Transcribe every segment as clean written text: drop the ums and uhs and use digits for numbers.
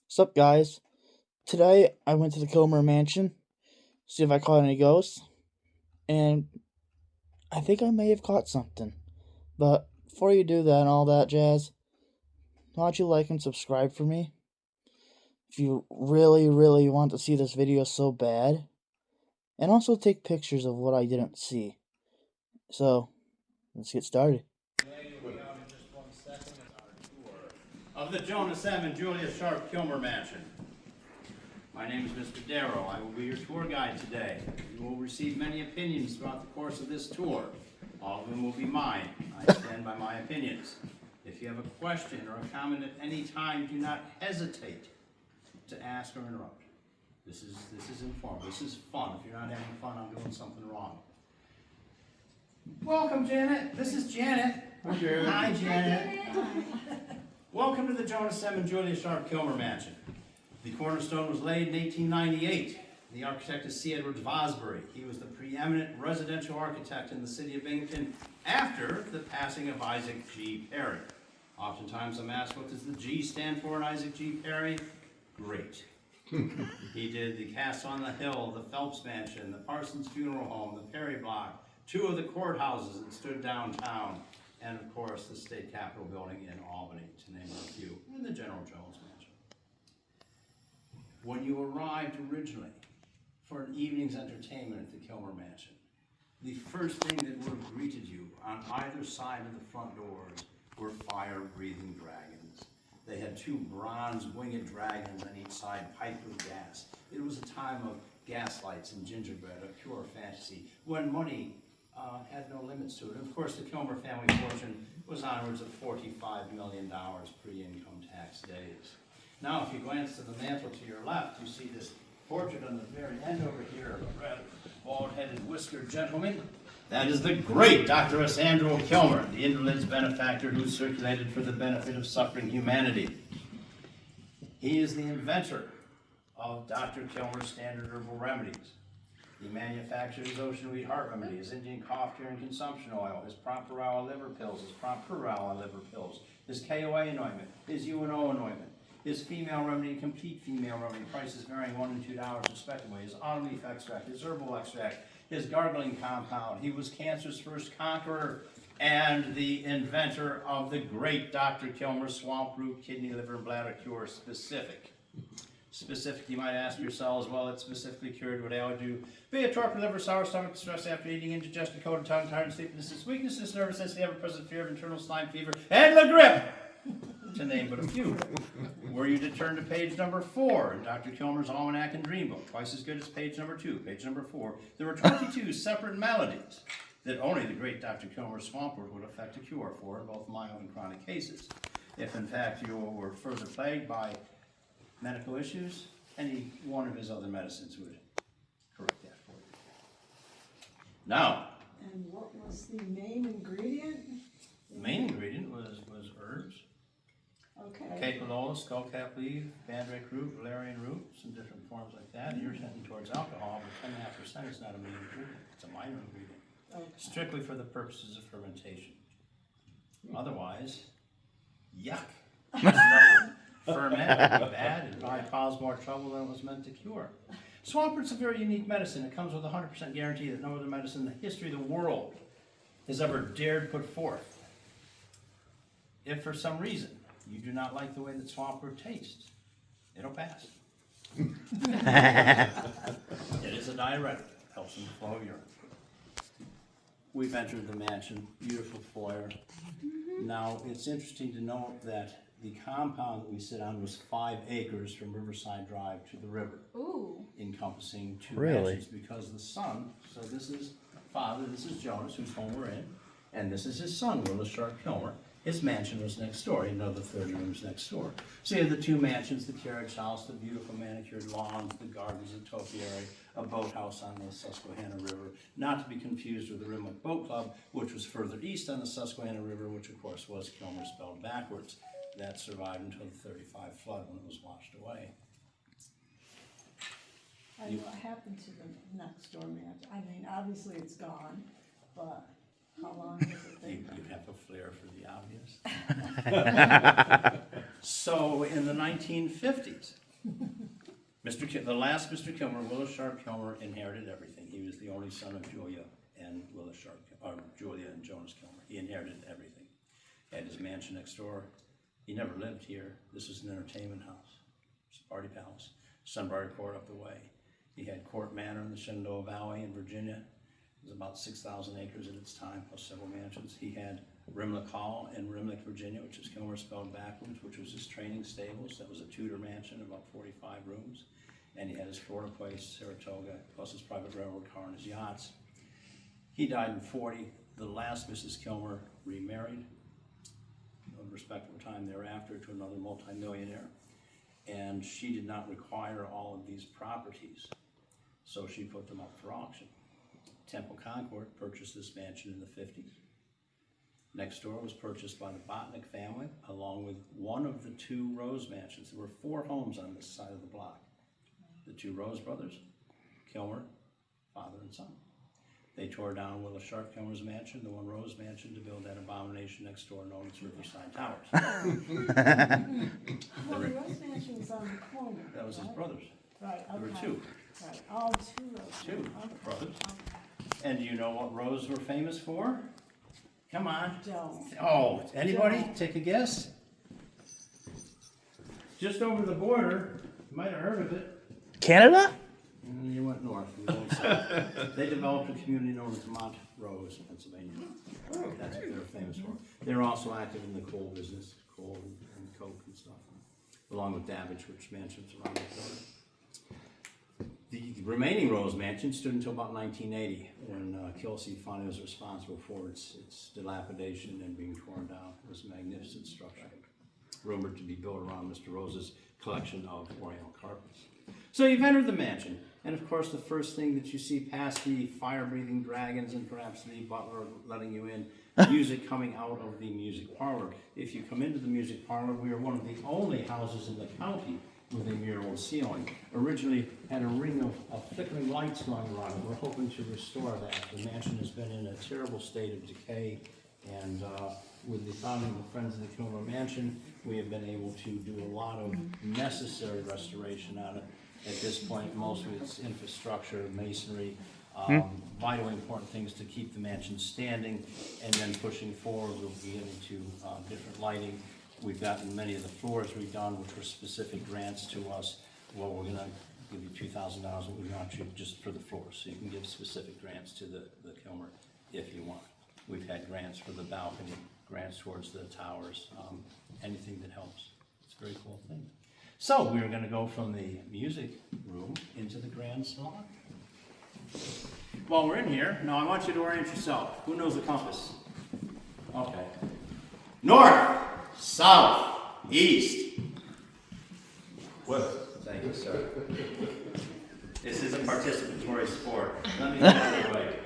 Sup, guys? Today I went to the Kilmer Mansion, see if I caught any ghosts, and I think I may have caught something. But before you do that and all that jazz, why don't you like and subscribe for me? If you really, really want to see this video so bad, and also take pictures of what I didn't see. So, let's get started. Of the Jonas M. and Julia Sharp Kilmer Mansion. My name is Mr. Darrow. I will be your tour guide today. You will receive many opinions throughout the course of this tour. All of them will be mine. I stand by my opinions. If you have a question or a comment at any time, do not hesitate to ask or interrupt. This is informal. This is fun. If you're not having fun, I'm doing something wrong. Welcome, Janet. This is Janet. Hi, Janet. Welcome to the Jonas M. and Julia Sharp Kilmer Mansion. The cornerstone was laid in 1898. The architect is C. Edwards Vosbury. He was the preeminent residential architect in the city of Binghamton after the passing of Isaac G. Perry. Oftentimes I'm asked, what does the G stand for in Isaac G. Perry? Great. He did the Castle on the Hill, the Phelps Mansion, the Parsons Funeral Home, the Perry Block, two of the courthouses that stood downtown, and of course the State Capitol building in Albany, to name a few, and the General Jones Mansion. When you arrived originally for an evening's entertainment at the Kilmer Mansion, the first thing that would have greeted you on either side of the front doors were fire-breathing dragons. They had two bronze winged dragons on each side, piped with gas. It was a time of gaslights and gingerbread, a pure fantasy, when money had no limits to it. Of course, the Kilmer family fortune was onwards of $45 million pre-income tax days. Now, if you glance to the mantle to your left, you see this portrait on the very end over here of a rather bald-headed, whiskered gentleman. That is the great Dr. Andrew Kilmer, the invalid's benefactor who circulated for the benefit of suffering humanity. He is the inventor of Dr. Kilmer's standard herbal remedies. He manufactured his ocean weed heart remedy, his Indian cough cure and consumption oil, his Promperawa liver pills, his Promperawa liver pills, his KOA anointment, his UNO anointment, his female remedy and complete female remedy, prices varying $1 and $2 respectively, his autumn leaf extract, his herbal extract, his gargling compound. He was cancer's first conqueror and the inventor of the great Dr. Kilmer swamp root kidney, liver, and bladder cure specific. Specific, you might ask yourselves, well, it specifically cured what I would do. Be a torpid liver, sour stomach, distress after eating, indigestion, cold tongue, tiredness, sleeplessness, weakness, nervousness, the ever-present fear of internal slime fever, and the grip, to name but a few. Were you to turn to page number 4 in Dr. Kilmer's Almanac and Dream Book, twice as good as page number 2, page number 4, there were 22 separate maladies that only the great Dr. Kilmer's swampwort would effect a cure for in both mild and chronic cases. If in fact you were further plagued by medical issues, any one of his other medicines would correct that for you. Now, And what was the main ingredient? the main ingredient was herbs. Okay. Capolola, skullcap leaf, mandrake root, valerian root, some different forms like that. You're tending towards alcohol, but 10.5% is not a main ingredient. It's a minor ingredient. Okay. Strictly for the purposes of fermentation. Otherwise, yuck. Ferment would be bad and probably cause more trouble than it was meant to cure. Swampert's a very unique medicine. It comes with a 100% guarantee that no other medicine in the history of the world has ever dared put forth. If for some reason you do not like the way that swampert tastes, it'll pass. It is a diuretic. It helps in the flow of urine. We've entered the mansion. Beautiful foyer. Now, it's interesting to note that the compound that we sit on was 5 acres from Riverside Drive to the river. Ooh. Encompassing 2 Really? mansions because the son, so this is father, this is Jonas, whose home we're in, and this is his son, Willis Sharp Kilmer. His mansion was next door. You know, the third room's next door. So you have the 2 mansions, the carriage house, the beautiful manicured lawns, the gardens, the topiary, a boathouse on the Susquehanna River, not to be confused with the Rimwood Boat Club, which was further east on the Susquehanna River, which of course was Kilmer spelled backwards. That survived until the 35 flood when it was washed away. And what happened to the next door mansion? I mean, obviously it's gone, but how long has it been? You have a flair for the obvious. So in the 1950s, the last Mr. Kilmer, Willis Sharp Kilmer, inherited everything. He was the only son of Julia and Willis Sharp, or Julia and Jonas Kilmer. He inherited everything. He had his mansion next door. He never lived here. This was an entertainment house. It's a party palace. Sunbury Court up the way. He had Court Manor in the Shenandoah Valley in Virginia. It was about 6,000 acres at its time, plus several mansions. He had Rimlick Hall in Rimlick, Virginia, which is Kilmer spelled backwards, which was his training stables. That was a Tudor mansion, about 45 rooms. And he had his Florida place, Saratoga, plus his private railroad car and his yachts. He died in 40. The last Mrs. Kilmer remarried, a respectable time thereafter, to another multimillionaire. And she did not require all of these properties, so she put them up for auction. Temple Concord purchased this mansion in the 50s. Next door was purchased by the Botnick family, along with one of the two Rose mansions. There were 4 homes on this side of the block. The 2 Rose brothers, Kilmer, father and son. They tore down Willis Sharp Kilmer's mansion, the one Rose mansion, to build that abomination next door known as Riverside Towers. Well, the Rose Mansion was on the corner. That was his right? brothers. Right, There were okay. 2. Right, all 2 Rose. 2 Okay, brothers. okay. And do you know what Rose were famous for? Come on. Don't. Oh, anybody? Take a guess. Just over the border, you might have heard of it. Canada? You went north. You went south. They developed a community known as Montrose, Pennsylvania. That's what they were famous for. They were also active in the coal business, coal and coke and stuff, along with Davidge, which mansions around the corner. The remaining Rose Mansion stood until about 1980, when Kelsey finally was responsible for its dilapidation and being torn down. It was a magnificent structure, rumored to be built around Mr. Rose's collection of Oriental carpets. So you've entered the mansion, and of course the first thing that you see past the fire-breathing dragons and perhaps the butler letting you in, music coming out of the music parlor. If you come into the music parlor, we are one of the only houses in the county with a mural ceiling. Originally had a ring of flickering lights going around it. We're hoping to restore that. The mansion has been in a terrible state of decay, and with the founding of the Friends of the Kilmer Mansion, we have been able to do a lot of necessary restoration on it. At this point, most of its infrastructure, masonry, vitally important things to keep the mansion standing, and then pushing forward, we'll be getting to different lighting. We've gotten many of the floors redone, which were specific grants to us. Well, we're gonna give you $2,000, but we want you just for the floors, so you can give specific grants to the Kilmer if you want. We've had grants for the balcony, grants towards the towers, anything that helps. It's a very cool thing. So we're gonna go from the music room into the grand salon. While we're in here, now I want you to orient yourself. Who knows the compass? Okay. North, south, east, west. Thank you, sir. This is a participatory sport. Let me get it right.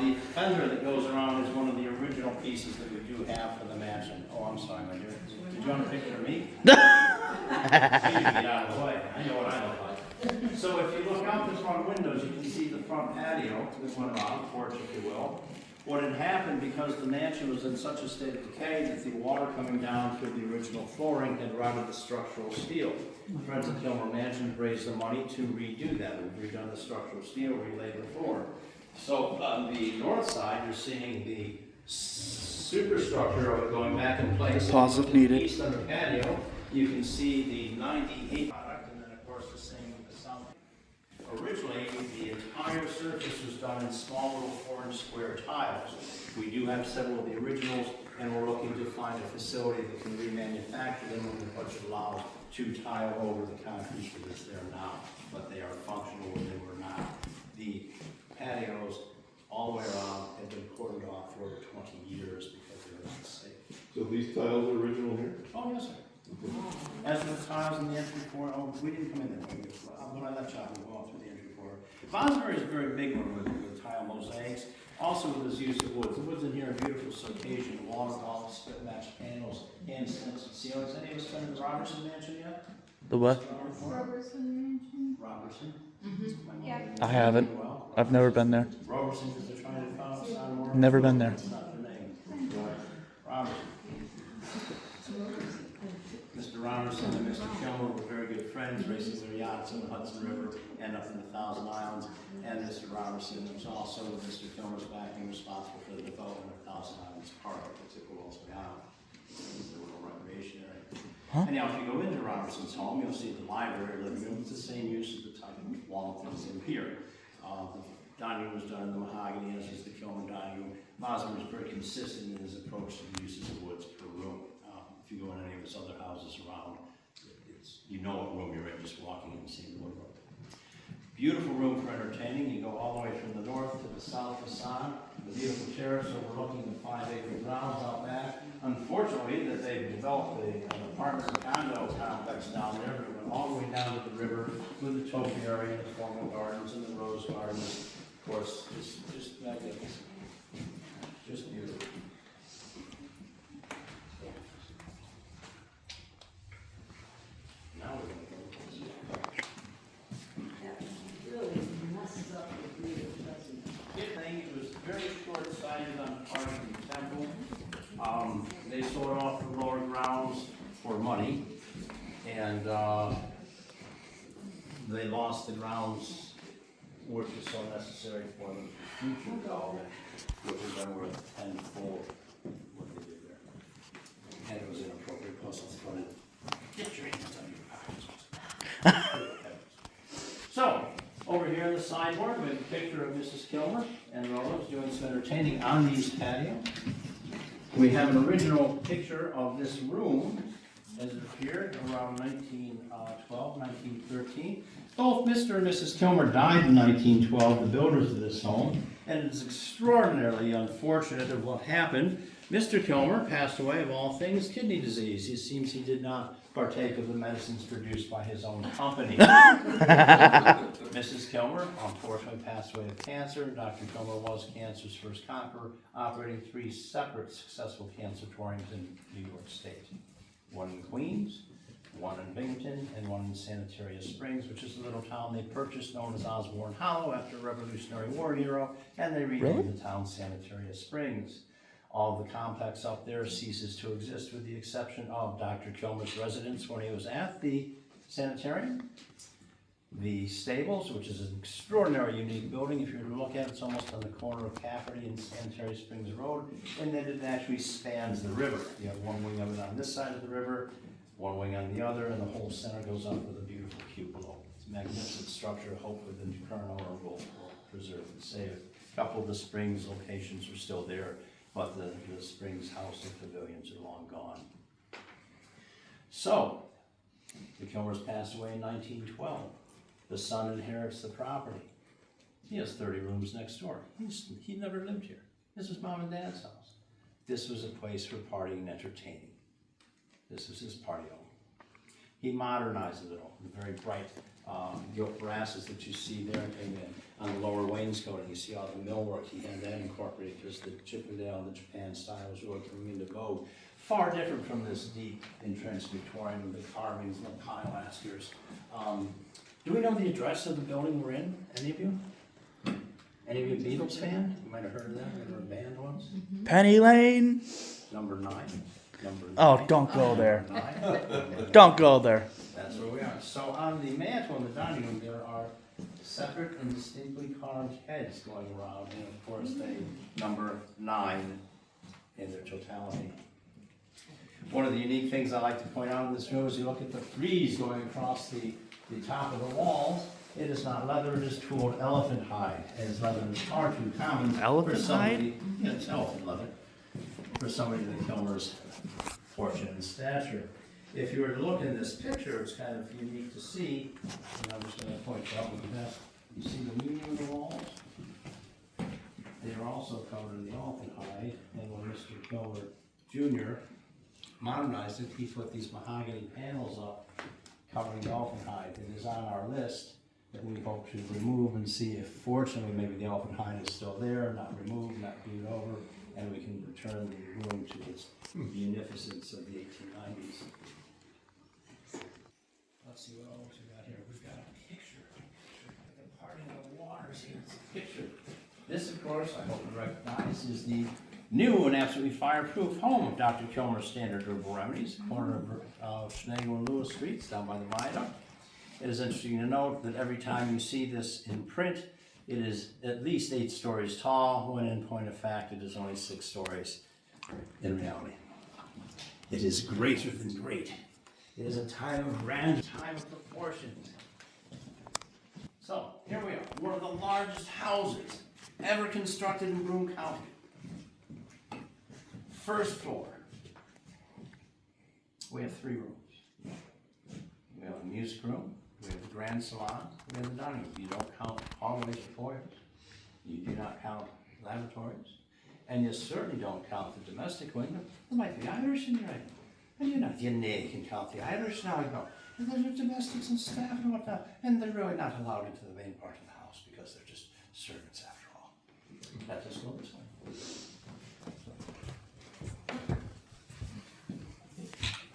The fender that goes around is one of the original pieces that we do have for the mansion. Oh, I'm sorry, my dear. Did you want a picture of me? You can get out of the way. I know what I look like. So if you look out the front windows, you can see the front patio, this one around, porch if you will. What had happened, because the mansion was in such a state of decay that the water coming down through the original flooring had rotted the structural steel. The Friends of Kilmer Mansion raised the money to redo that. We've redone the structural steel, relaid the floor. So on the north side, you're seeing the superstructure of it going back in place. Pause if needed. East on the patio, you can see the 98 product, and then of course the same with the south. Originally, the entire surface was done in small little 4-inch square tiles. We do have several of the originals, and we're looking to find a facility that can remanufacture them when the budget allows to tile over the concrete that is there now, but they are functional where they were not. The patios all the way around have been cordoned off for over 20 years because they were unsafe. So these tiles are original here? Oh, yes, sir. As with the tiles in the entry floor, oh, we didn't come in there. When I left shop, we went through the entry floor. Bosbury is a very big one with tile mosaics, also with his use of woods. The woods in here are beautiful Circassian, waterfalls, split match panels, hand stenciled ceilings. Any of us been to the Robertson Mansion yet? The what? Robertson Mansion? Robertson? Yeah. I haven't. I've never been there. Robertson, because they're trying to find outside of Morgan. Never been there. That's not their name. Robertson. Romerson and Mr. Kilmer were very good friends, racing their yachts on the Hudson River and up in the Thousand Islands. And Mr. Romerson was also Mr. Kilmer's backing, responsible for the development of Thousand Islands Park, which took a while to out. It's a little recreation area. Anyhow, if you go into Romerson's home, you'll see the library, living room. It's the same use as the type of wall that's in here. The dining room was done in the mahogany, as is the Kilmer dining room. Bosmer was very consistent in his approach to the uses of woods per room. If you go in any of his other houses around, you know what room you're in just walking in and seeing the woodwork. Beautiful room for entertaining. You go all the way from the north to the south facade. The beautiful terrace overlooking the 5-acre grounds out back. Unfortunately, that they've developed an apartment and condo complex down there, but it went all the way down to the river with the topiary and the formal gardens and the rose gardens. Of course, just magnificent. Just beautiful. Now we're going to go. That really messes up the view, doesn't it? It was very short-sighted on the part of the temple. They sold off the lower grounds for money, and they lost the grounds which was so necessary for them for future development, which was then worth tenfold what they did there. And it was inappropriate, plus it's funny. Get your hands on your pockets. So, over here on the sideboard, we have a picture of Mrs. Kilmer and Rose doing some entertaining on these patios. We have an original picture of this room as it appeared around 1912, 1913. Both Mr. and Mrs. Kilmer died in 1912, the builders of this home, and it's extraordinarily unfortunate of what happened. Mr. Kilmer passed away of all things kidney disease. It seems he did not partake of the medicines produced by his own company. Mrs. Kilmer unfortunately passed away of cancer. Dr. Kilmer was cancer's first conqueror, operating 3 separate successful cancertoriums in New York State. One in Queens, one in Binghamton, and one in Sanitarius Springs, which is a little town they purchased known as Osborne Hollow after a Revolutionary War hero, and they renamed the town Sanitarius Springs. All of the complex up there ceases to exist with the exception of Dr. Kilmer's residence when he was at the sanitarium. The stables, which is an extraordinary unique building. If you were to look at it, it's almost on the corner of Cafferty and Sanitary Springs Road, and then it actually spans the river. You have one wing of it on this side of the river, one wing on the other, and the whole center goes up with a beautiful cupola. It's a magnificent structure. Hopefully the current owner will preserve and save it. A couple of the Springs locations are still there, but the Springs house and pavilions are long gone. So, the Kilmers passed away in 1912. The son inherits the property. He has 30 rooms next door. He never lived here. This was Mom and Dad's house. This was a place for partying and entertaining. This was his party home. He modernized it all. The very bright gilt brasses that you see there came in. On the lower wainscoting, you see all the millwork. He had that incorporated because the Chippendale, the Japan style was really coming into vogue. Far different from this deep, entrenched Victorian with the carvings and the pilasters. Do we know the address of the building we're in? Any of you? Any of you Beatles fan? You might have heard of them. They were a band once. Penny Lane. Number 9. Number 9. Oh, don't go there. Number 9. Don't go there. That's where we are. So on the mantle in the dining room, there are separate and distinctly carved heads going around, and of course they number 9 in their totality. One of the unique things I like to point out in this room is you look at the frieze going across the top of the walls. It is not leather, it is tooled elephant hide, as leather is far too common Elephant for somebody. Yeah, it's elephant leather. For somebody that Kilmer's fortune and stature. If you were to look in this picture, it's kind of unique to see, and I'm just going to point you out with the best. You see the medium of the walls? They are also covered in the elephant hide, and when Mr. Kilmer Jr. modernized it, he put these mahogany panels up covering the elephant hide. It is on our list that we hope to remove and see if fortunately maybe the elephant hide is still there, not removed, not viewed over, and we can return the room to its munificence of the 1890s. Let's see what else we got here. We've got a picture. Like a parting of waters here. It's a picture. This, of course, I hope you recognize, is the New and absolutely fireproof home of Dr. Kilmer's Standard Herbal Remedies, corner of Schneider and Lewis Streets, down by the viaduct. It is interesting to note that every time you see this in print, it is at least 8 stories tall, when in point of fact it is only 6 stories in reality. It is greater than great. It is a time of grand, time of proportions. So, here we are, one of the largest houses ever constructed in Broome County. First floor. We have 3 rooms. We have a music room, we have the grand salon, we have the dining room. You don't count hallways or foyers. You do not count lavatories. And you certainly don't count the domestic wing. There might be Irish in there. And you can count the Irish now. And there's domestics and staff and whatnot. And they're really not allowed into the main part of the house because they're just servants after all. Let us go this way.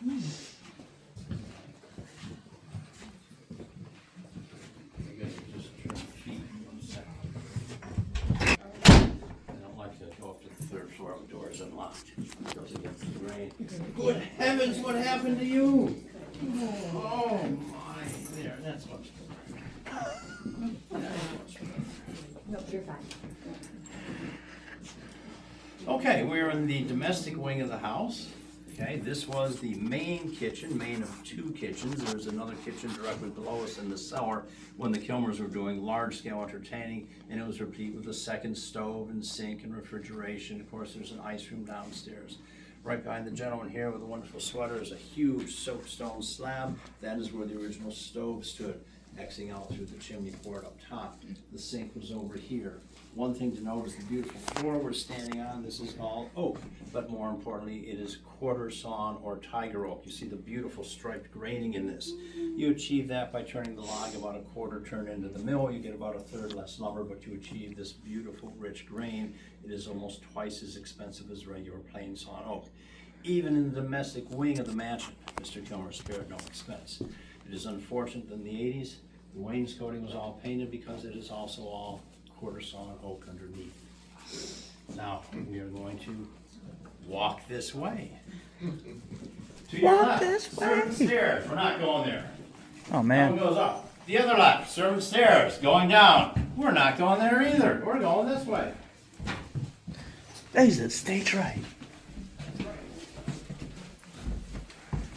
You guys just turn your feet 1 second. I don't like to go up to the 3rd floor when the door is unlocked. It goes against the grain. Good heavens, what happened to you? Oh my, there, that's much better. That's much better. Nope, you're fine. Okay, we're in the domestic wing of the house. Okay, this was the main kitchen, main of 2 kitchens. There was another kitchen directly below us in the cellar when the Kilmers were doing large-scale entertaining, and it was replete with a second stove and sink and refrigeration. Of course, there's an ice room downstairs. Right behind the gentleman here with a wonderful sweater is a huge soapstone slab. That is where the original stove stood, Xing out through the chimney port up top. The sink was over here. One thing to note is the beautiful floor we're standing on. This is all oak, but more importantly, it is quarter sawn or tiger oak. You see the beautiful striped graining in this. You achieve that by turning the log about a quarter turn into the mill. You get about a 1/3 less lumber, but you achieve this beautiful rich grain. It is almost twice as expensive as regular plain sawn oak. Even in the domestic wing of the mansion, Mr. Kilmer spared no expense. It is unfortunate that in the 80s, the wainscoting was all painted because it is also all quarter sawn oak underneath. Now, we are going to walk this way. To your Walk left, this servant way. stairs, we're not going there. Oh That one man. goes up. The other left, servant stairs, going down. We're not going there either. We're going this way. Exit stage right.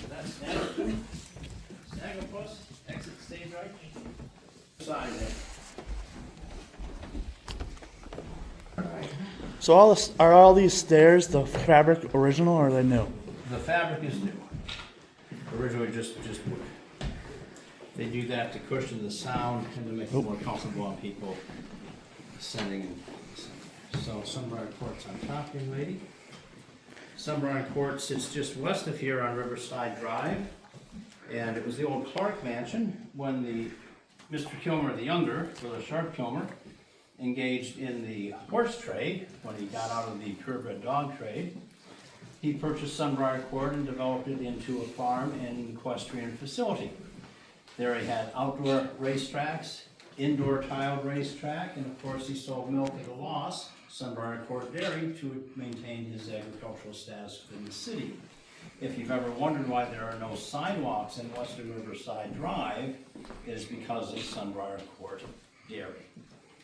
That's Snagglepuss, exit stage right. Side there. So are all these stairs the fabric original or are they new? The fabric is new. Originally just wood. They do that to cushion the sound and to make it more comfortable on people ascending and descending. So Sunbriar Court's on top, young lady. Sunbriar Court sits just west of here on Riverside Drive. And it was the old Clark Mansion when Mr. Kilmer the Younger, Willis Sharp Kilmer, engaged in the horse trade when he got out of the purebred dog trade. He purchased Sunbriar Court and developed it into a farm and equestrian facility. There he had outdoor racetracks, indoor tiled racetrack, and of course he sold milk at a loss, Sunbriar Court Dairy, to maintain his agricultural status within the city. If you've ever wondered why there are no sidewalks in Western Riverside Drive, it is because of Sunbriar Court Dairy.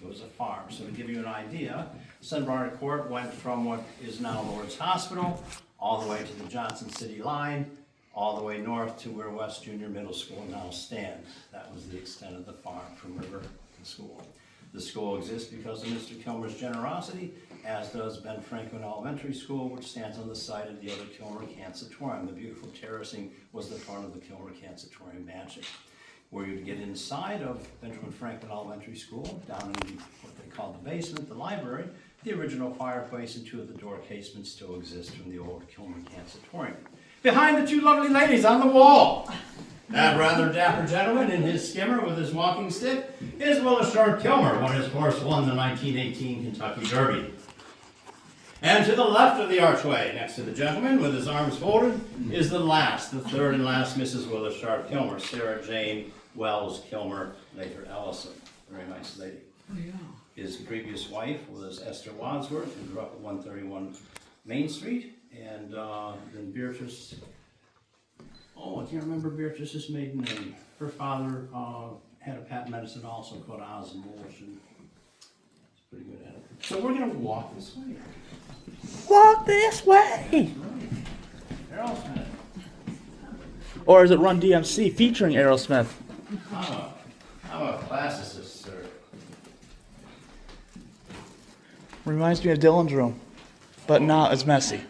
It was a farm. So to give you an idea, Sunbriar Court went from what is now Lord's Hospital all the way to the Johnson City line, all the way north to where West Junior Middle School now stands. That was the extent of the farm from river to school. The school exists because of Mr. Kilmer's generosity, as does Ben Franklin Elementary School, which stands on the site of the other Kilmer Cancetorium. The beautiful terracing was the front of the Kilmer Cancetorium mansion. Where you'd get inside of Benjamin Franklin Elementary School, down in what they call the basement, the library, the original fireplace and 2 of the door casements still exist from the old Kilmer Cancetorium. Behind the 2 lovely ladies on the wall, that rather dapper gentleman in his skimmer with his walking stick is Willis Sharp Kilmer when his horse won the 1918 Kentucky Derby. And to the left of the archway, next to the gentleman with his arms folded, is the 3rd and last Mrs. Willis Sharp Kilmer, Sarah Jane Wells Kilmer, later Ellison. Very nice lady. Oh, yeah. His previous wife was Esther Wadsworth, who grew up at 131 Main Street, and then Beatrice, oh, I can't remember Beatrice's maiden name. Her father had a patent medicine also called Osmolation. He's pretty good at it. So we're gonna walk this way. Walk this way! Aerosmith. Or is it Run DMC featuring Aerosmith? I'm a classicist, sir. Reminds me of Dylan's room, but not as messy.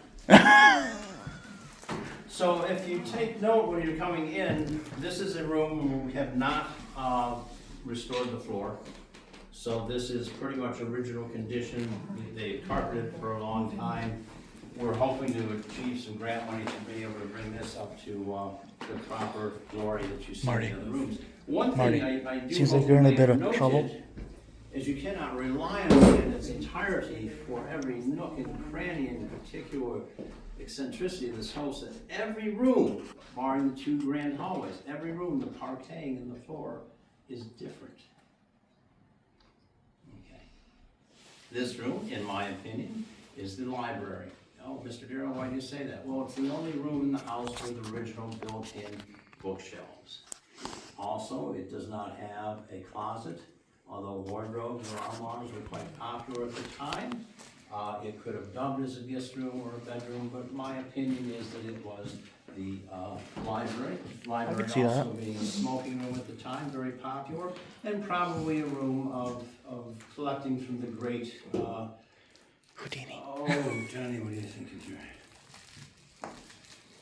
So if you take note when you're coming in, this is a room where we have not restored the floor. So this is pretty much original condition. They carpeted for a long time. We're hoping to achieve some grant money to be able to bring this up to the proper glory that you see Marty. in the other rooms. One Marty, thing I do seems hope like you're in a you bit of noted trouble. is you cannot rely on it in its entirety for every nook and cranny and particular eccentricity of this house. That every room, barring the two grand hallways, every room, the parquet and the floor is different. Okay. This room, in my opinion, is the library. Oh, Mr. Darrow, why do you say that? Well, it's the only room in the house with original built-in bookshelves. Also, it does not have a closet, although wardrobes or armoires were quite popular at the time. It could have dubbed as a guest room or a bedroom, but my opinion is that it was the library. Library see also that. being a smoking room at the time, very popular, and probably a room of collecting from the great Houdini. oh, Johnny, what do you think of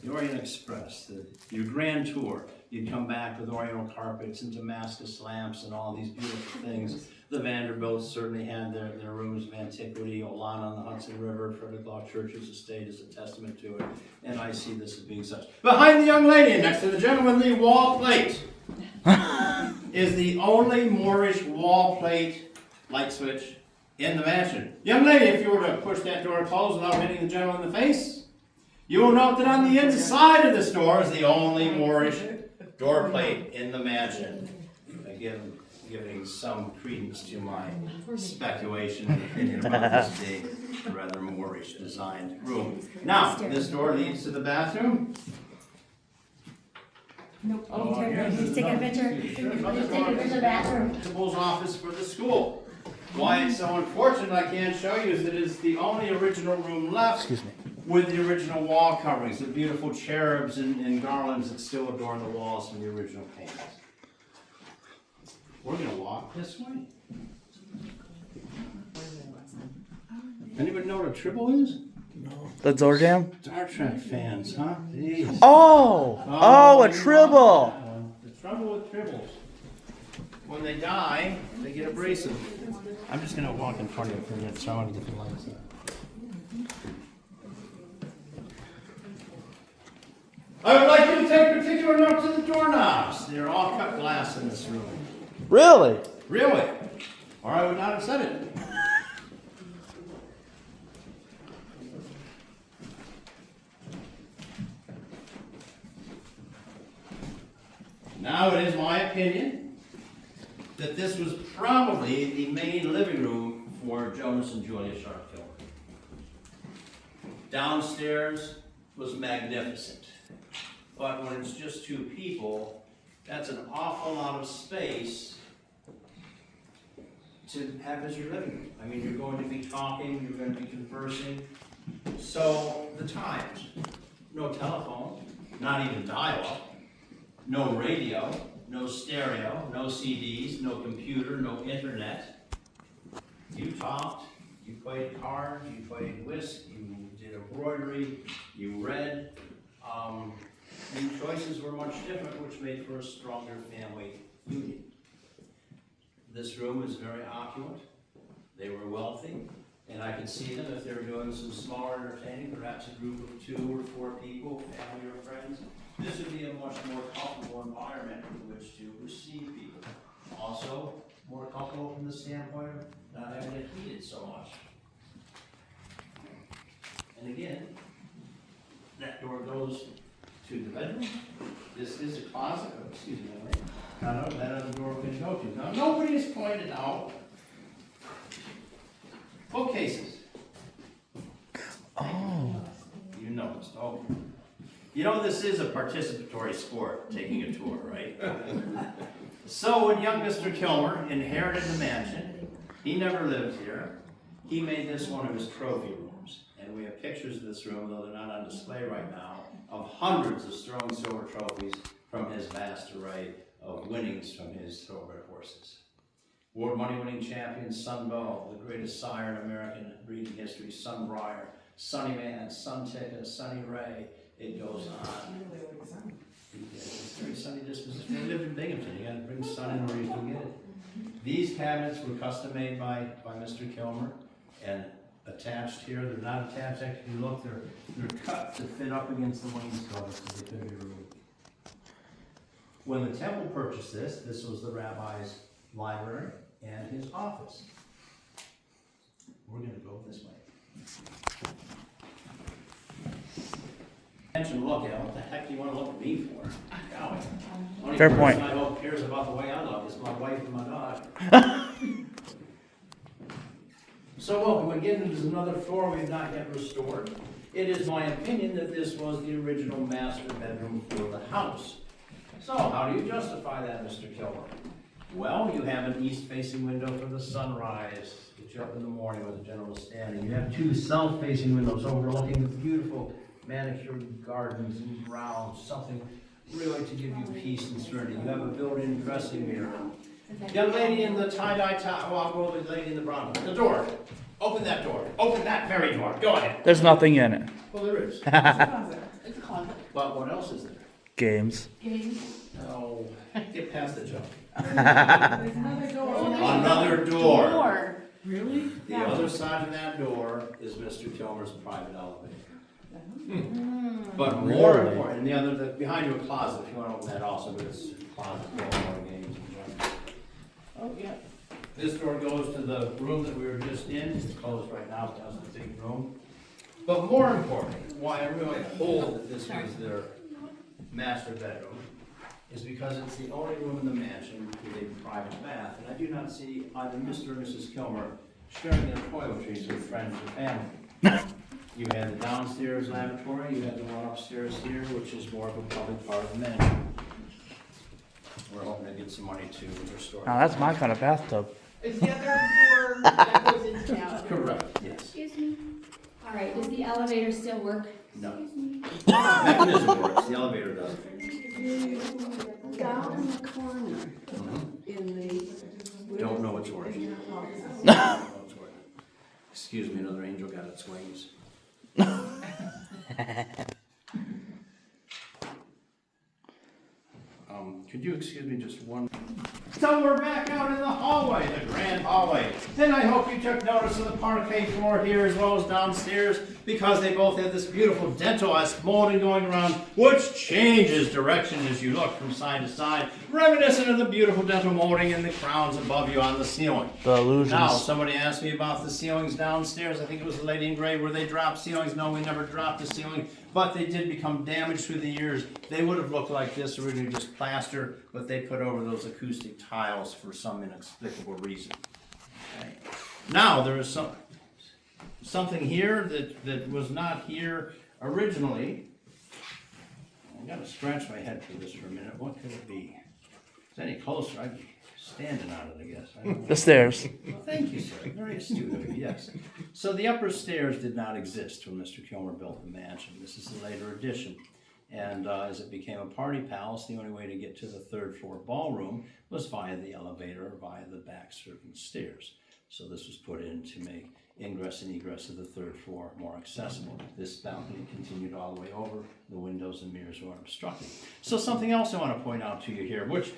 the Orient Express, your grand tour? You'd come back with Oriental carpets and Damascus lamps and all these beautiful things. The Vanderbilts certainly had their rooms of antiquity. Olan on the Hudson River, Frederick Law Church's estate is a testament to it. And I see this as being such. Behind the young lady, next to the gentlemanly wall plate, is the only Moorish wall plate light switch in the mansion. Young lady, if you were to push that door closed without hitting the gentleman in the face, you will note that on the inside of this door is the only Moorish door plate in the mansion. Again, giving some credence to my speculation and opinion about this big, rather Moorish designed room. Now, this door leads to the bathroom. Nope. Oh, here's He's taking a picture. He's taking a picture of the bathroom. Principal's office for the school. Why it's so unfortunate I can't show you is that it's the only original room left. Excuse me. With the original wall coverings, the beautiful cherubs and garlands that still adorn the walls from the original paintings. We're gonna walk this way. Anybody know what a tribble is? The door jam? Star Trek fans, huh? Jeez. Oh, a tribble. The trouble with tribbles. When they die, they get abrasive. I'm just gonna walk in front of you for a minute, so I want to get the lights up. I would like you to take particular note to the doorknobs. They're all cut glass in this room. Really? Really? Or I would not have said it. Now it is my opinion that this was probably the main living room for Jonas and Julia Sharp Kilmer. Downstairs was magnificent. But when it's just two people, that's an awful lot of space to have as your living room. I mean, you're going to be talking, you're going to be conversing. So the times, no telephone, not even dial-up, no radio, no stereo, no CDs, no computer, no internet. You talked, you played cards, you played whist, you did embroidery, you read. The choices were much different, which made for a stronger family union. This room is very opulent. They were wealthy, and I could see them if they were doing some smaller entertaining, perhaps a group of 2 or 4 people, family or friends. This would be a much more comfortable environment in which to receive people. Also, more comfortable from the standpoint of not having it heated so much. And again, that door goes to the bedroom. This is a closet. Oh, excuse me. Now, that other door we can go to. Now, nobody has pointed out bookcases. Oh. You know, this is a participatory sport, taking a tour, right? So when young Mr. Kilmer inherited the mansion, he never lived here. He made this one of his trophy rooms. And we have pictures of this room, though they're not on display right now, of hundreds of sterling silver trophies from his vast array of winnings from his thoroughbred horses. World money-winning champion Sunbow, the greatest sire in American breeding history, Sunbriar, Sunny Man, Suntica, Sunny Ray, it goes on. It's very sunny disposition. We lived in Binghamton, you gotta bring sun in where you can get it. These cabinets were custom made by Mr. Kilmer and attached here. They're not attached, actually, look, they're cut to fit up against the wainscot so they could be removed. When the temple purchased this was the rabbi's library and his office. We're gonna go this way. Attention, look at what the heck do you want to look at me for? Golly. Only Fair person point. I hope cares about the way I look is my wife and my dog. So welcome again. This is another floor we have not yet restored. It is my opinion that this was the original master bedroom for the house. So how do you justify that, Mr. Kilmer? Well, you have an east-facing window for the sunrise. Get you up in the morning with a general standing. You have two south-facing windows overlooking the beautiful manicured gardens and grounds, something really to give you peace and serenity. You have a built-in dressing mirror. Young lady in the tie-dye top, well, the lady in the brown, the door. Open that door. Open that very door. Go ahead. There's nothing in it. Well, there is. It's a closet. But what else is there? Games. Games. Oh, get past the jump. There's another door. Another door. Really? The other side of that door is Mr. Kilmer's private elevator. But more Really? important, and the other, behind you a closet, if you want to open that also, but it's a closet for more games and junk. Oh, yeah. This door goes to the room that we were just in. It's closed right now, but that's the big room. But more importantly, why I really hold that this was their master bedroom is because it's the only room in the mansion with a private bath. And I do not see either Mr. or Mrs. Kilmer sharing their toiletries with friends or family. You had the downstairs lavatory, you had the one upstairs here, which is more of a public part of the mansion. We're hoping to get some money to restore. Now that's my kind of bathtub. Is the other door that goes into town? Correct, yes. Excuse me. All right, does the elevator still work? No. Mechanism works, the elevator doesn't. Down in the corner in the. Don't know its origin. No. Excuse me, another angel got its wings. Could you excuse me just one? So we're back out in the hallway, the grand hallway. And I hope you took notice of the parquet floor here as well as downstairs, because they both have this beautiful dental-esque molding going around, which changes direction as you look from side to side, reminiscent of the beautiful dental molding in the crowns above you on the ceiling. The illusions. Now, somebody asked me about the ceilings downstairs. I think it was the lady in gray where they dropped ceilings. No, we never dropped the ceiling, but they did become damaged through the years. They would have looked like this, originally just plaster, but they put over those acoustic tiles for some inexplicable reason. Okay. Now, there is something here that was not here originally. I gotta scratch my head for this for a minute. What could it be? If it's any closer, I'd be standing on it, I guess. I don't know. The stairs. Well, thank you, sir. Very astute of you, yes. So the upper stairs did not exist when Mr. Kilmer built the mansion. This is a later addition. And as it became a party palace, the only way to get to the third floor ballroom was via the elevator or via the back servant stairs. So this was put in to make ingress and egress of the third floor more accessible. This balcony continued all the way over. The windows and mirrors were obstructed. So something else I want to point out to you here, which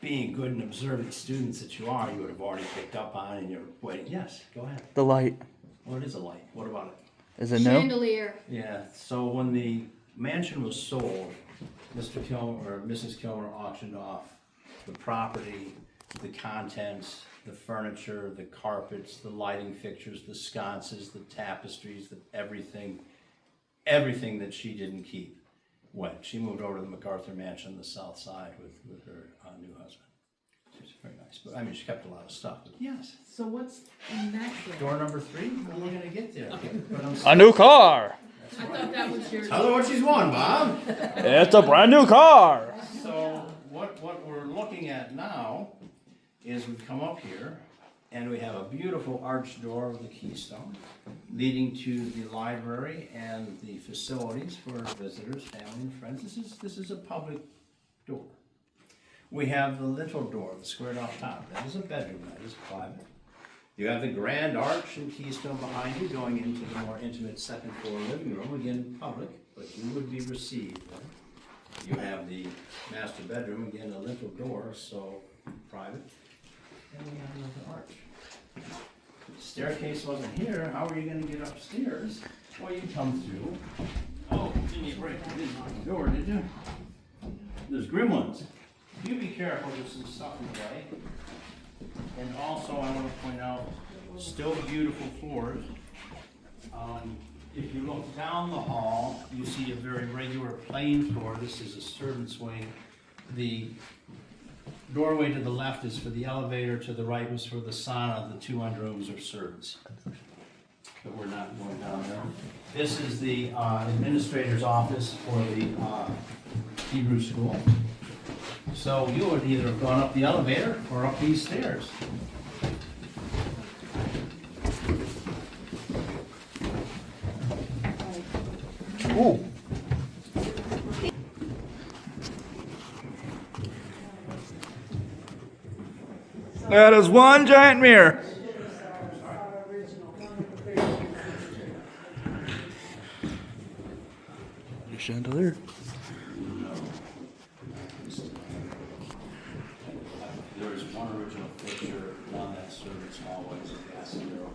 being good and observant students that you are, you would have already picked up on and you're waiting. Yes, go ahead. The light. Well, it is a light. What about it? Is it new? Chandelier. Yeah, so when the mansion was sold, Mr. Kilmer or Mrs. Kilmer auctioned off the property, the contents, the furniture, the carpets, the lighting fixtures, the sconces, the tapestries, everything that she didn't keep went. She moved over to the MacArthur Mansion on the south side with her new husband. She was very nice, but I mean, she kept a lot of stuff. But yes. So what's in that door? Door number 3, well, we're gonna get there. But A new car. I thought that was yours. Tell her what she's won, Bob. It's a brand new car. So what we're looking at now is we come up here and we have a beautiful arched door with a keystone leading to the library and the facilities for visitors, family and friends. This is a public door. We have the little door, the squared off top. That is a bedroom, that is private. You have the grand arch and keystone behind you going into the more intimate second floor living room, again public, but you would be received there. You have the master bedroom, again a little door, so private. And we have another arch. The staircase wasn't here, how are you gonna get upstairs? Well, you come through. Oh, give me a break, you didn't lock the door, did you? There's gremlins. You be careful, there's some stuff in the way. And also, I want to point out, still beautiful floors. If you look down the hall, you see a very regular plain floor. This is a servant's wing. The doorway to the left is for the elevator, to the right was for the sauna. The two rooms are servants. But we're not going down there. This is the administrator's office for the Hebrew school. So you would either have gone up the elevator or up these stairs. Ooh. That is one giant mirror. Our original. Chandelier. There is one original picture on that servant's hallway, it's a gas zero,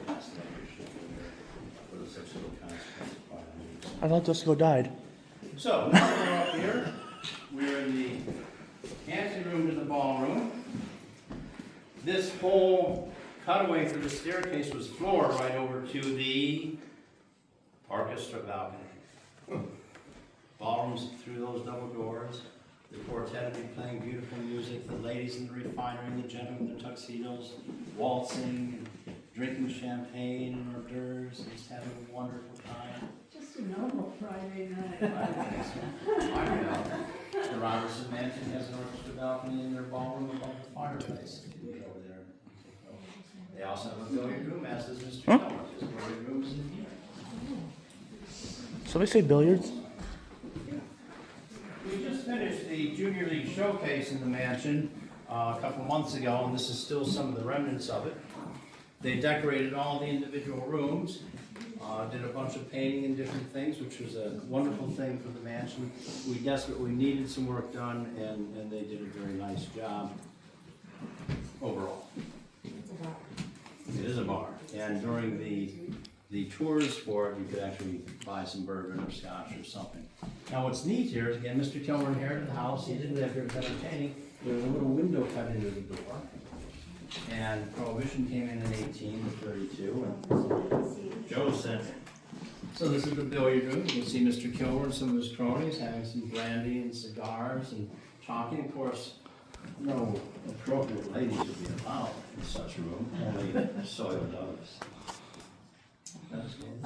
gas with a 6 little kind of specified. I thought Jessica died. So, now we're up here, we're in the anteroom to the ballroom. This whole cutaway for the staircase was floored right over to the orchestra balcony. Ballrooms through those double doors. The quartet will be playing beautiful music. The ladies in the refinery, the gentlemen in their tuxedos, waltzing, and drinking champagne and hors d'oeuvres, and just having a wonderful time. Just a normal Friday night. I know. The Robertson Mansion has an orchestra balcony in their ballroom above the fireplace. You can get over there. They also have a billiard room, as does Mr. Kilmer. His billiard room is in here. Somebody say billiards? We just finished the Junior League Showcase in the mansion a couple months ago, and this is still some of the remnants of it. They decorated all the individual rooms, did a bunch of painting and different things, which was a wonderful thing for the mansion. We desperately needed some work done, and they did a very nice job overall. It is a bar, and during the tours for it, you could actually buy some bourbon or scotch or something. Now what's neat here is, again, Mr. Kilmer inherited the house, he didn't live here, it was entertaining. There's a little window cut into the door. And Prohibition came in 18 to 32, and Joe sent it. So this is the billiard room. You can see Mr. Kilmer and some of his cronies having some brandy and cigars and talking. Of course, no appropriate ladies would be allowed in such a room, only soiled doves. That's good.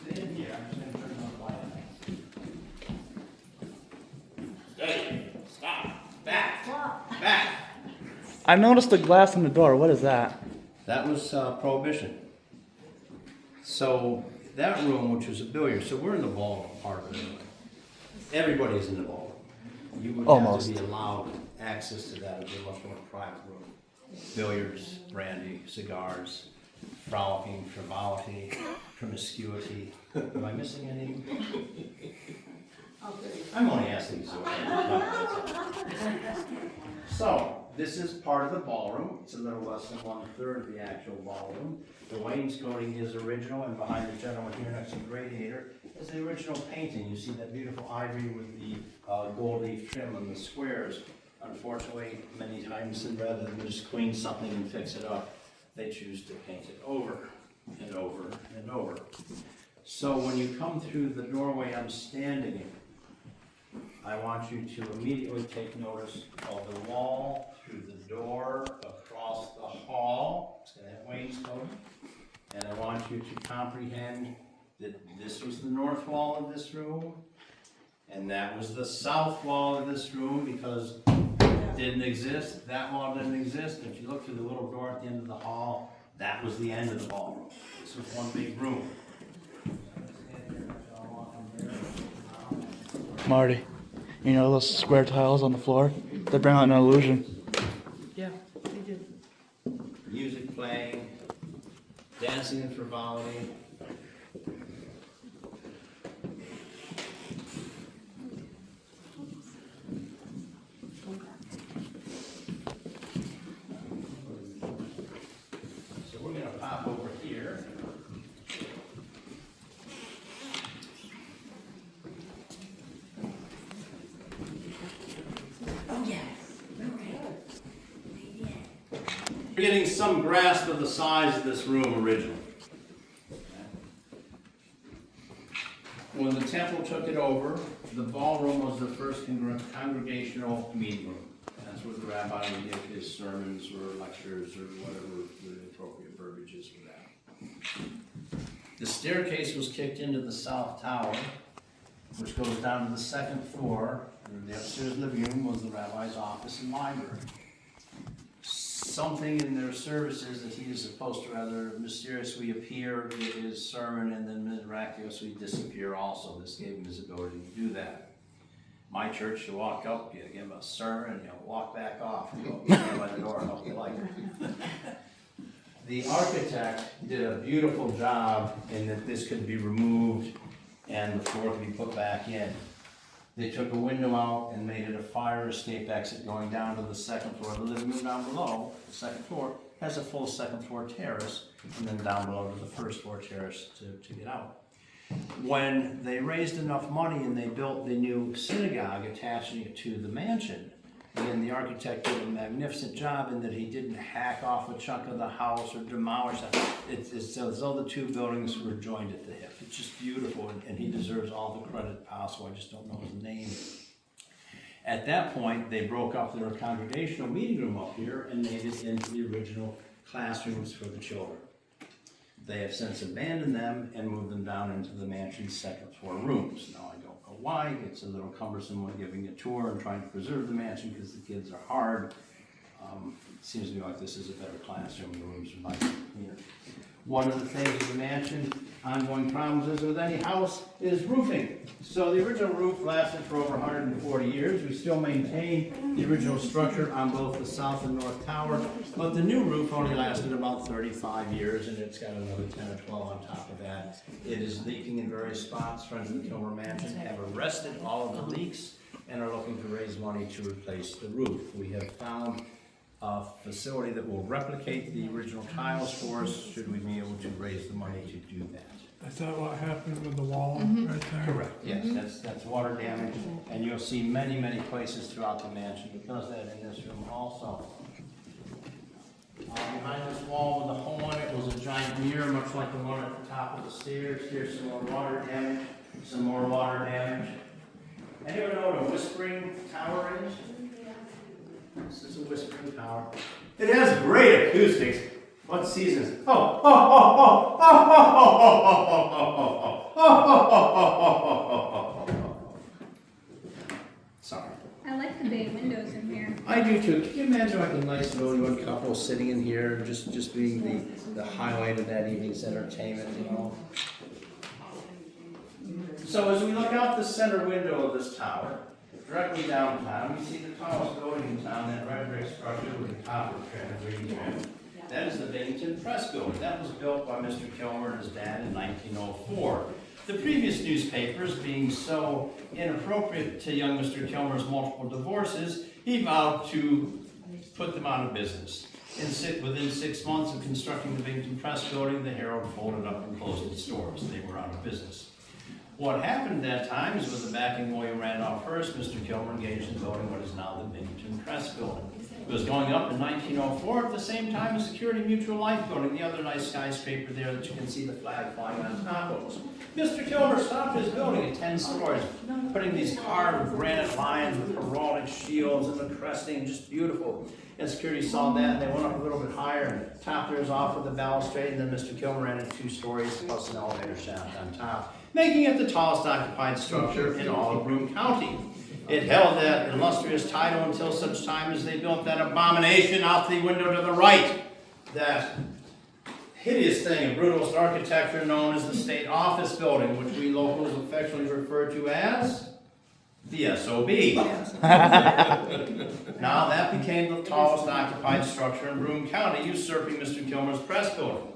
Stay in here. I'm just going to turn on the light. Stay. Stop. Back. Back. I noticed the glass on the door. What is that? That was Prohibition. So that room, which was a billiard, so we're in the ballroom part of it. Everybody's in the ballroom. You would Almost. have to be allowed access to that. It would be a much more private room. Billiards, brandy, cigars, frolicking, frivolity, promiscuity. Am I missing anything? I'm only asking you. So, this is part of the ballroom. It's a little less than 1/3 of the actual ballroom. The wainscoting is original, and behind the gentleman here next to the radiator is the original painting. You see that beautiful ivory with the gold leaf trim on the squares. Unfortunately, many times, rather than just clean something and fix it up, they choose to paint it over and over and over. So when you come through the doorway I'm standing in, I want you to immediately take notice of the wall through the door across the hall. It's gonna have wainscoting. And I want you to comprehend that this was the north wall of this room, and that was the south wall of this room because it didn't exist. That wall didn't exist. If you look through the little door at the end of the hall, that was the end of the ballroom. This was one big room. Marty, you know those square tiles on the floor? They bring out an illusion. Yeah, they did. Music playing, dancing and frivolity. So we're gonna pop over here. We're getting some grasp of the size of this room originally. When the temple took it over, the ballroom was the first congregational meeting room. That's where the rabbi would give his sermons or lectures or whatever the appropriate verbiage is for that. The staircase was kicked into the south tower, which goes down to the second floor. The upstairs living room was the rabbi's office and library. Something in their services that he is supposed to rather mysteriously appear, give his sermon, and then miraculously disappear also. This gave him his ability to do that. My church, you walk up, you give him a sermon, and you'll walk back off. You go stand by the door and hope you like it. The architect did a beautiful job in that this could be removed and the floor could be put back in. They took a window out and made it a fire escape exit going down to the second floor. The living room down below, the second floor, has a full second floor terrace, and then down below to the first floor terrace to get out. When they raised enough money and they built the new synagogue attaching it to the mansion, again, the architect did a magnificent job in that he didn't hack off a chunk of the house or demolish that. It's as though the two buildings were joined at the hip. It's just beautiful, and he deserves all the credit possible. I just don't know his name. At that point, they broke up their congregational meeting room up here and made it into the original classrooms for the children. They have since abandoned them and moved them down into the mansion's second floor rooms. Now, I don't know why. It's a little cumbersome when giving a tour and trying to preserve the mansion because the kids are hard. It seems to me like this is a better classroom. The rooms are nice and cleaner. One of the things with the mansion, ongoing problems is with any house, is roofing. So the original roof lasted for over 140 years. We still maintain the original structure on both the south and north tower, but the new roof only lasted about 35 years, and it's got another 10 or 12 on top of that. It is leaking in various spots. Friends of the Kilmer Mansion have arrested all of the leaks and are looking to raise money to replace the roof. We have found a facility that will replicate the original tiles for us, should we be able to raise the money to do that. Is that what happened with the wall right there? Correct, yes, that's water damage, and you'll see many, many places throughout the mansion. It does that in this room also. Behind this wall with a hole in it was a giant mirror, much like the one at the top of the stairs. Here's some more water damage, some more water damage. Anyone know what a whispering tower is? This is a whispering tower. It has great acoustics. What season is it? Sorry. I like the bay windows in here. I do too. Can you imagine like a nice newlywed couple sitting in here, just being the highlight of that evening's entertainment, you know? So as we look out the center window of this tower, directly downtown, we see the tallest building in town, that red brick structure with the copper trim, green trim. That is the Bennington Press Building. That was built by Mr. Kilmer and his dad in 1904. The previous newspapers, being so inappropriate to young Mr. Kilmer's multiple divorces, he vowed to put them out of business. Within 6 months of constructing the Bennington Press Building, the Herald folded up and closed its stores. They were out of business. What happened at that time is with the backing of William Randolph Hearst, Mr. Kilmer engaged in building what is now the Bennington Press Building. It was going up in 1904 at the same time as Security Mutual Life Building, the other nice skyscraper there that you can see the flag flying on top of us. Mr. Kilmer stopped his building at 10 stories, putting these carved granite lions with heraldic shields and the cresting, just beautiful. And security saw that, and they went up a little bit higher and topped theirs off with a balustrade, and then Mr. Kilmer ran it 2 stories plus an elevator shaft on top, making it the tallest occupied structure in all of Broome County. It held that illustrious title until such time as they built that abomination out the window to the right. That hideous thing of brutalist architecture known as the State Office Building, which we locals affectionately refer to as the SOB. Now that became the tallest occupied structure in Broome County, usurping Mr. Kilmer's press building.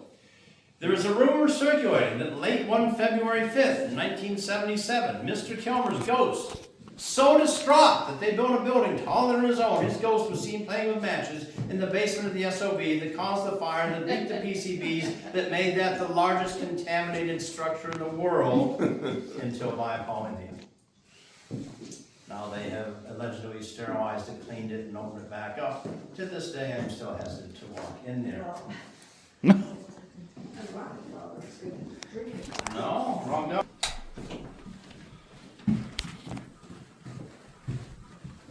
There is a rumor circulating that late one February 5th, 1977, Mr. Kilmer's ghost, so distraught that they built a building taller than his own, his ghost was seen playing with matches in the basement of the SOB that caused the fire that leaked the PCBs that made that the largest contaminated structure in the world until by appalling hand. Now they have allegedly sterilized it, cleaned it, and opened it back up. To this day, I'm still hesitant to walk in there. No, wrong number.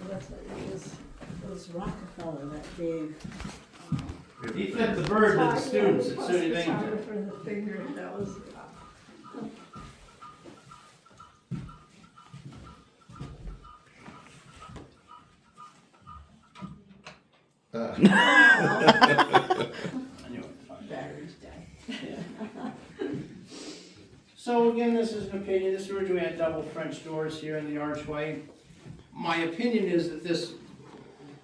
That's what it was Rockefeller that gave. He flipped the bird to the students at SUNY Binghamton. For the finger, that was. I knew it. Batteries died. So again, this is an opinion. This originally had double French doors here in the archway. My opinion is that this,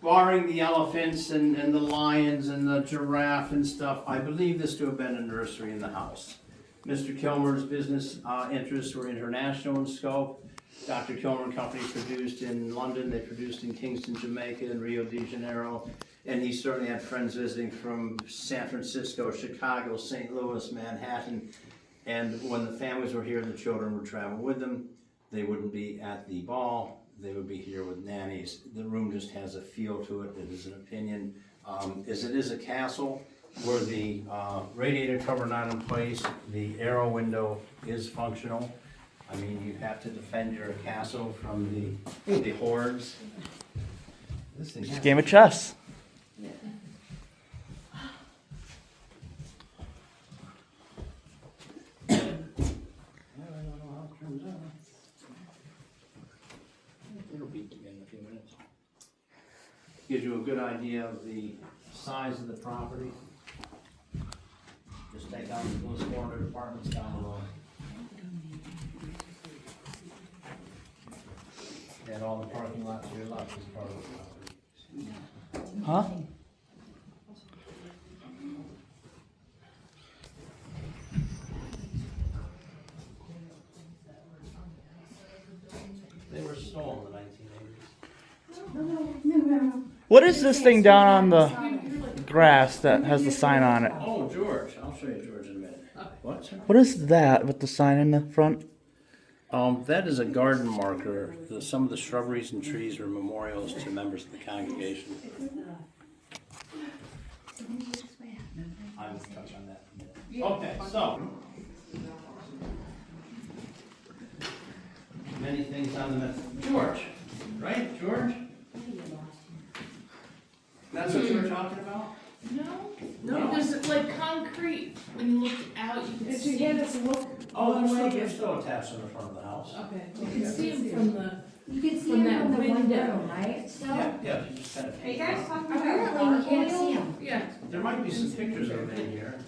barring the elephants and the lions and the giraffe and stuff, I believe this to have been a nursery in the house. Mr. Kilmer's business interests were international in scope. Dr. Kilmer and Company produced in London, they produced in Kingston, Jamaica, and Rio de Janeiro. And he certainly had friends visiting from San Francisco, Chicago, St. Louis, Manhattan. And when the families were here and the children would travel with them, they wouldn't be at the ball, they would be here with nannies. The room just has a feel to it. It is an opinion. As it is a castle, where the radiator cover not in place, the arrow window is functional. I mean, you have to defend your castle from the hordes. This thing Just has- game of chess. I don't know how it turns out. It'll beep again in a few minutes. Gives you a good idea of the size of the property. Just take out those 400 apartments down below. And all the parking lots to your left is part of the property. Huh? They were stolen in the 1980s. What is this thing down on the grass that has the sign on it? Oh, George, I'll show you George in a minute. What, sir? What is that with the sign in the front? That is a garden marker. Some of the shrubberies and trees are memorials to members of the congregation. I will touch on that in a minute. Okay, so. Many things on the mess. George, right, George? That's what you were talking about? No, there's like concrete, when you look out, you can If see. you get us a look. Oh, they're still attached to the front of the house. Okay, you can see them from the, You can see From them that from the window. window, right? Still? Yeah, you just kind of. Are you guys talking about? Apparently, we can't see them. yeah. There might be some pictures of them in here.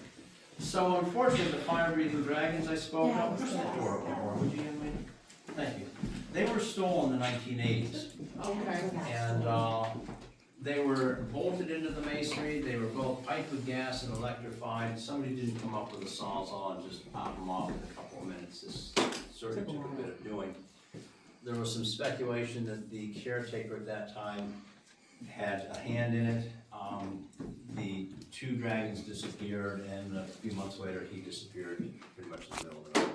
So unfortunately, the fire-breathing dragons I spoke of, push that door open more, would you, young lady? Thank you. They were stolen in the 1980s, Okay. and they were bolted into the masonry. They were both piped with gas and electrified. Somebody didn't come up with a sawzall and just pop them off in a couple of minutes. This sort of took a bit of doing. There was some speculation that the caretaker at that time had a hand in it. The 2 dragons disappeared, and a few months later, he disappeared pretty much in the middle of the night.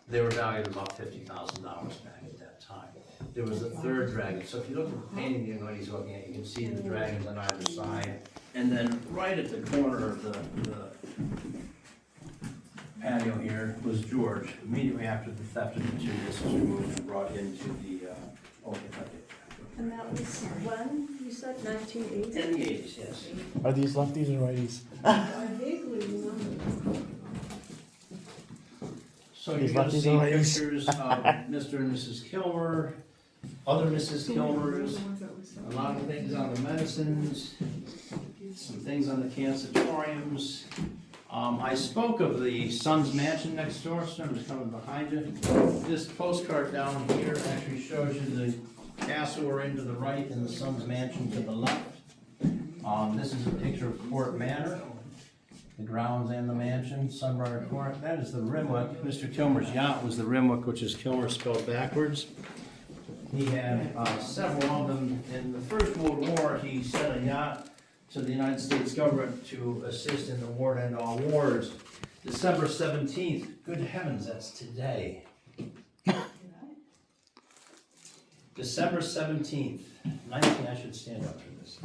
They were valued at about $50,000 back at that time. There was a third dragon, so if you look at the painting the young lady's looking at, you can see the dragons on either side. And then right at the corner of the patio here was George. Immediately after the theft of the two, this was removed and brought into the, And that was when, you said 1980? in the 80s, yes. Are these lefties or righties? I vaguely remember. So These you're gonna lefties see and righties. pictures of Mr. and Mrs. Kilmer, other Mrs. Kilmers, a lot of things on the medicines, some things on the cancetoriums. I spoke of the Sun's Mansion next door, so I'm just coming behind you. This postcard down here actually shows you the castle we're to the right and the Sun's Mansion to the left. This is a picture of Court Manor, the grounds and the mansion, Sunbriar Court. That is the Rimwick. Mr. Kilmer's yacht was the Rimwick, which is Kilmer spelled backwards. He had several of them. In the First World War, he sent a yacht to the United States government to assist in the war to end all wars. December 17th, good heavens, that's today. December 17th, I should stand up for this.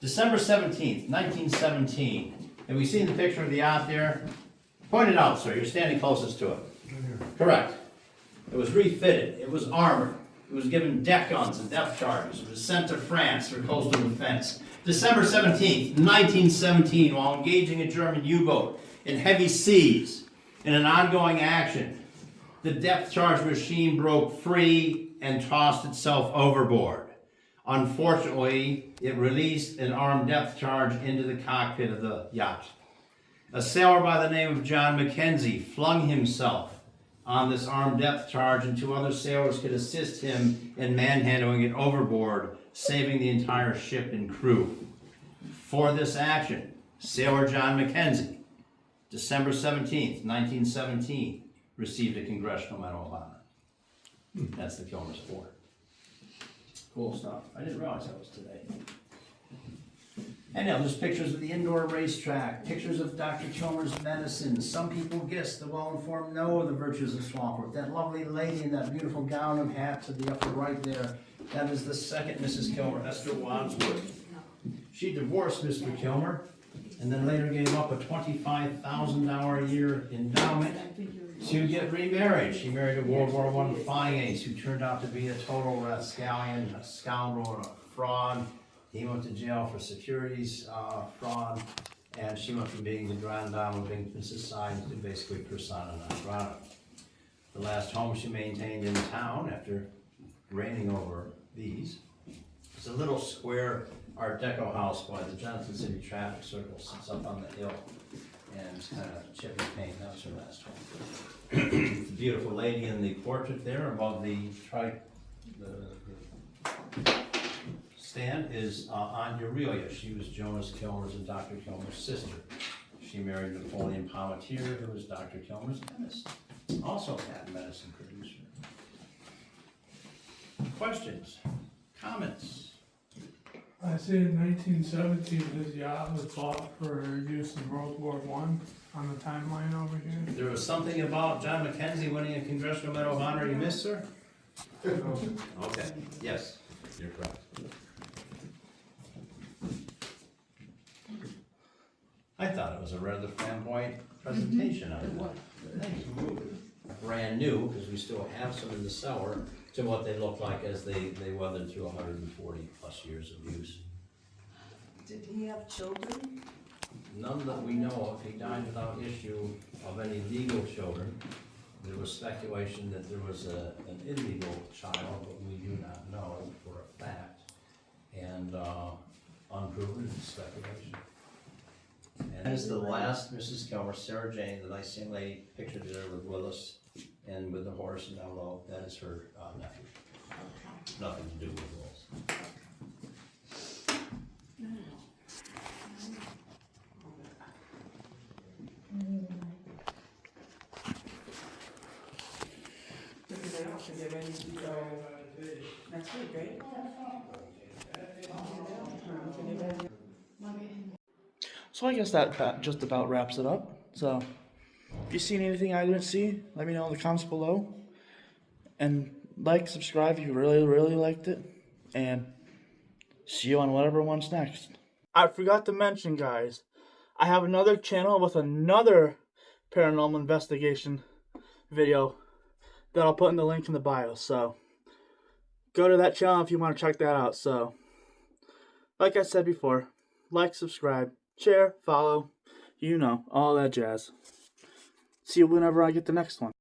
December 17th, 1917. Have we seen the picture of the yacht there? Point it out, sir, you're standing closest to it. Correct. It was refitted, it was armored, it was given deck guns and depth charges, it was sent to France for coastal defense. December 17th, 1917, while engaging a German U-boat in heavy seas in an ongoing action, the depth charge machine broke free and tossed itself overboard. Unfortunately, it released an armed depth charge into the cockpit of the yacht. A sailor by the name of John Mackenzie flung himself on this armed depth charge, and two other sailors could assist him in manhandling it overboard, saving the entire ship and crew. For this action, Sailor John Mackenzie, December 17th, 1917, received a Congressional Medal of Honor. That's the Kilmer Sport. Cool stuff. I didn't realize that was today. And now there's pictures of the indoor racetrack, pictures of Dr. Kilmer's medicine. Some people, yes, the well-informed know of the virtues of Swampworth. That lovely lady in that beautiful gown and hat to the upper right there, that is the second Mrs. Kilmer, Esther Wadsworth. She divorced Mr. Kilmer and then later gave up a $25,000 a year endowment to get remarried. She married a World War I flying ace who turned out to be a total rapscallion, a scoundrel, and a fraud. He went to jail for securities fraud, and she went from being the grande dame of England society to basically persona non grata. The last home she maintained in town after reigning over these is a little square Art Deco house by the Johnson City Traffic Circle. Sits up on the hill and it's kind of chippy paint. That was her last home. The beautiful lady in the portrait there above the stand is Aunt Aurelia. She was Jonas Kilmer's and Dr. Kilmer's sister. She married Napoleon Palmetier, who was Dr. Kilmer's dentist, also a patent medicine producer. Questions? Comments? I see in 1917 his yacht was bought for use in World War I on the timeline over here. There was something about John Mackenzie winning a Congressional Medal of Honor you missed, sir? Okay, yes, you're correct. I thought it was a rather flamboyant presentation of it. Brand new, because we still have some in the cellar, to what they look like as they weathered through 140 plus years of use. Did he have children? None that we know of. He died without issue of any legal children. There was speculation that there was an illegal child, but we do not know for a fact. And unproven speculation. And that is the last Mrs. Kilmer, Sarah Jane, the nice young lady pictured there with Willis and with the horse and down low. That is her nephew. Nothing to do with Willis. Next week, right? So I guess that just about wraps it up. So If you seen anything I didn't see, let me know in the comments below. And like, subscribe if you really, really liked it. And see you on whatever one's next. I forgot to mention, guys, I have another channel with another paranormal investigation video that I'll put in the link in the bio. So go to that channel if you want to check that out. So like I said before, like, subscribe, share, follow, you know, all that jazz. See you whenever I get the next one.